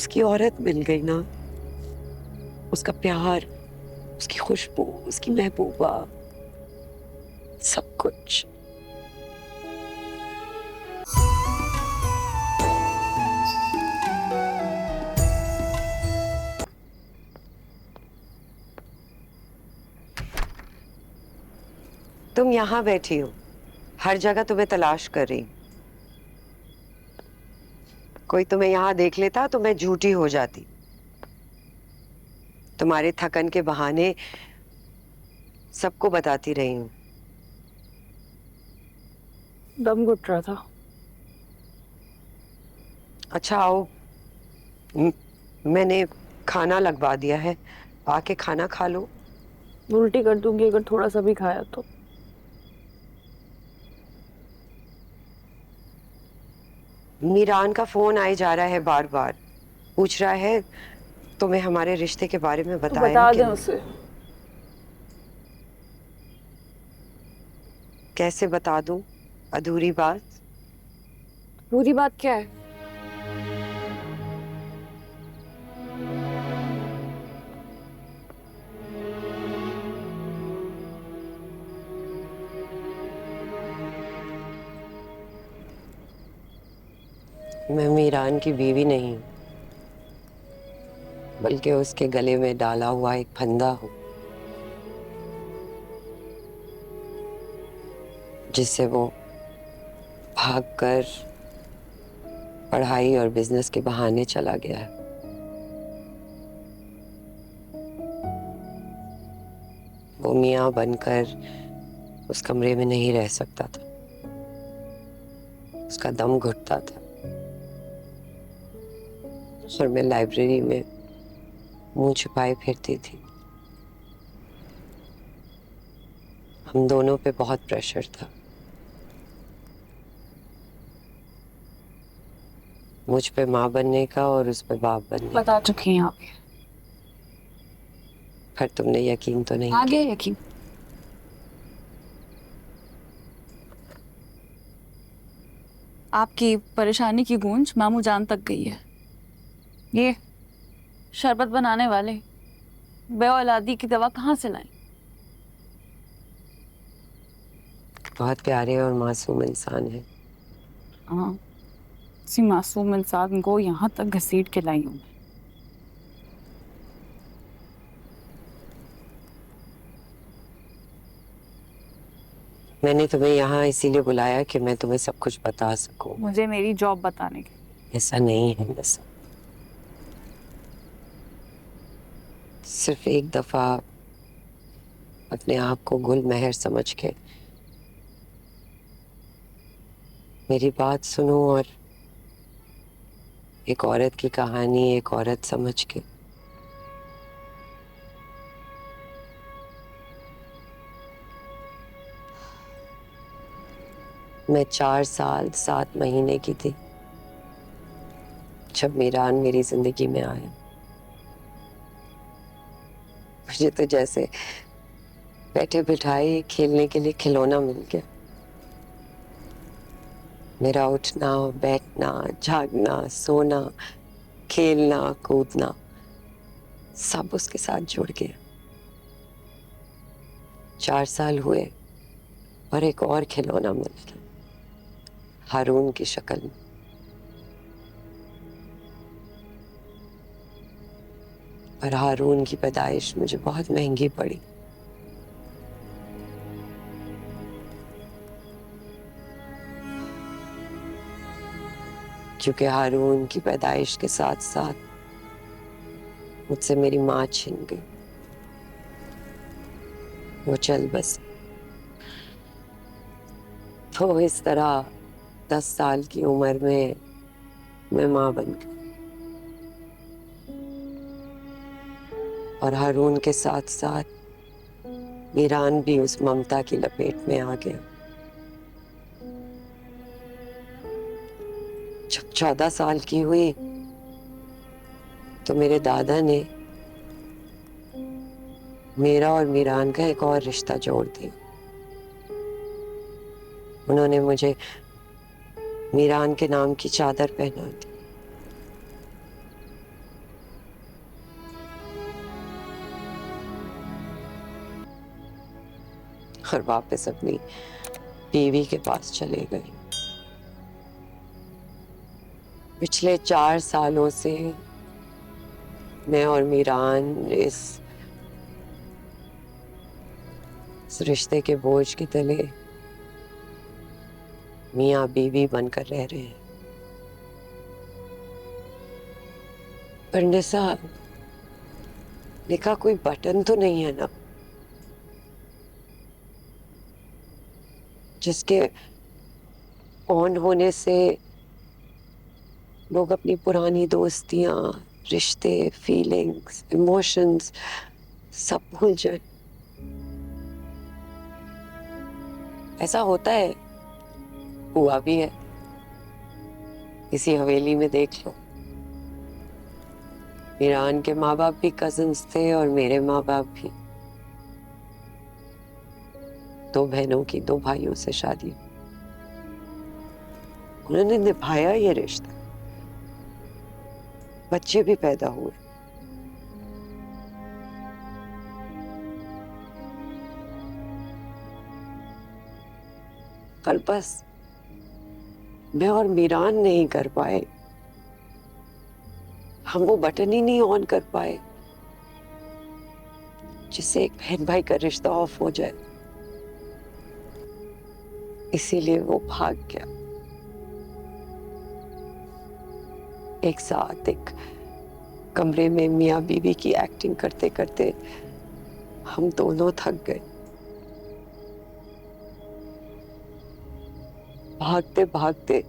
उसकी औरत मिल गई ना, उसका प्यार, उसकी खुशबू, उसकी महबूबा, सब कुछ। तुम यहाँ बैठी हो, हर जगह तुम्हें तलाश कर रही हूं। कोई तुम्हें यहाँ देख लेता तो मैं झूठी हो जाती। तुम्हारे थकन के बहाने सबको बताती रही हूँ। दम घुट रहा था। अच्छा आओ, म- मैंने खाना लगवा दिया है, आके खाना खा लो। उल्टी कर दूंगी अगर थोड़ा सा भी खाया तो। मीरान का फोन आए जा रहा है बार बार, पूछ रहा है तुम्हें हमारे रिश्ते के बारे में तो बताया बता कि दें नहीं। उसे। कैसे बता दूं अधूरी बात? पूरी बात क्या है? मैं मीरान की बीवी नहीं हूँ, बल्कि उसके गले में डाला हुआ एक फंदा हूँ, जिससे वो भागकर पढ़ाई और बिजनेस के बहाने चला गया है। वो मियाँ बनकर उस कमरे में नहीं रह सकता था, उसका दम घुटता था। और मैं लाइब्रेरी में मुंह छुपाए फिरती थी। हम दोनों पे बहुत प्रेशर था, मुझ पे माँ बनने का और उस पे बाप बनने का। बता चुकी हैं आप। पर तुमने यकीन तो नहीं आ गया किया। यकीन। आपकी परेशानी की गूंज मामू जान तक गई है। ये शरबत बनाने वाले बे औलादी की दवा कहाँ से लाए? बहुत प्यारे और मासूम इंसान है। हाँ, इसी मासूम इंसान को यहाँ तक घसीट के लाई हूँ मैं। मैंने तुम्हें यहाँ इसीलिए बुलाया कि मैं तुम्हें सब कुछ बता सकूं। मुझे मेरी जॉब बताने की। ऐसा नहीं है नसा। सिर्फ एक दफा अपने आप को गुल मेहर समझ के मेरी बात सुनो, और एक औरत की कहानी एक औरत समझ के। मैं 4 साल 7 महीने की थी जब मीरान मेरी जिंदगी में आया। मुझे तो जैसे बैठे बिठाए खेलने के लिए खिलौना मिल गया। मेरा उठना, बैठना, जागना, सोना, खेलना, कूदना सब उसके साथ जुड़ गया। 4 साल हुए और एक और खिलौना मिल गया, हारून की शक्ल में। पर हारून की पैदाइश मुझे बहुत महंगी पड़ी। क्योंकि हारून की पैदाइश के साथ साथ मुझसे मेरी माँ छिन गई। वो चल बस। तो इस तरह 10 साल की उम्र में मैं माँ बन गई, और हारून के साथ साथ मीरान भी उस ममता की लपेट में आ गया। जब 14 साल की हुई तो मेरे दादा ने मेरा और मीरान का एक और रिश्ता जोड़ दिया। उन्होंने मुझे मीरान के नाम की चादर पहना दी। और वापस अपनी बीवी के पास चले गए। पिछले 4 सालों से मैं और मीरान इस रिश्ते के बोझ के तले मियाँ बीवी बनकर रह रहे हैं। पर निसा, लिखा कोई बटन तो नहीं है ना जिसके ऑन होने से लोग अपनी पुरानी दोस्तियां, रिश्ते, फीलिंग्स, इमोशंस सब भूल जाए। ऐसा होता है, हुआ भी है। इसी हवेली में देख लो, ईरान के माँ बाप भी कजिन्स थे और मेरे माँ बाप भी। 2 बहनों की 2 भाइयों से शादी, उन्होंने निभाया ये रिश्ता, बच्चे भी पैदा हुए। पर बस मैं और मीरान नहीं कर पाए, हम वो बटन ही नहीं ऑन कर पाए जिससे एक बहन भाई का रिश्ता ऑफ हो जाए। इसीलिए वो भाग गया। एक साथ एक कमरे में मियाँ बीवी की एक्टिंग करते करते हम दोनों थक गए। भागते भागते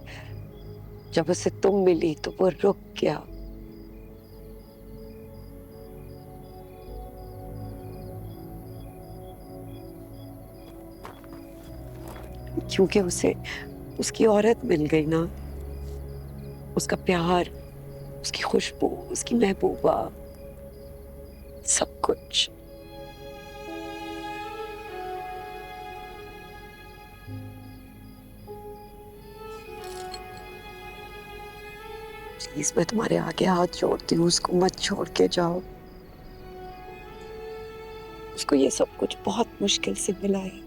जब उसे तुम मिली तो वो रुक गया। क्योंकि उसे उसकी औरत मिल गई ना, उसका प्यार, उसकी खुशबू, उसकी महबूबा, सब कुछ। प्लीज मैं तुम्हारे आगे हाथ जोड़ती हूँ, उसको मत छोड़ के जाओ। उसको ये सब कुछ बहुत मुश्किल से मिला है।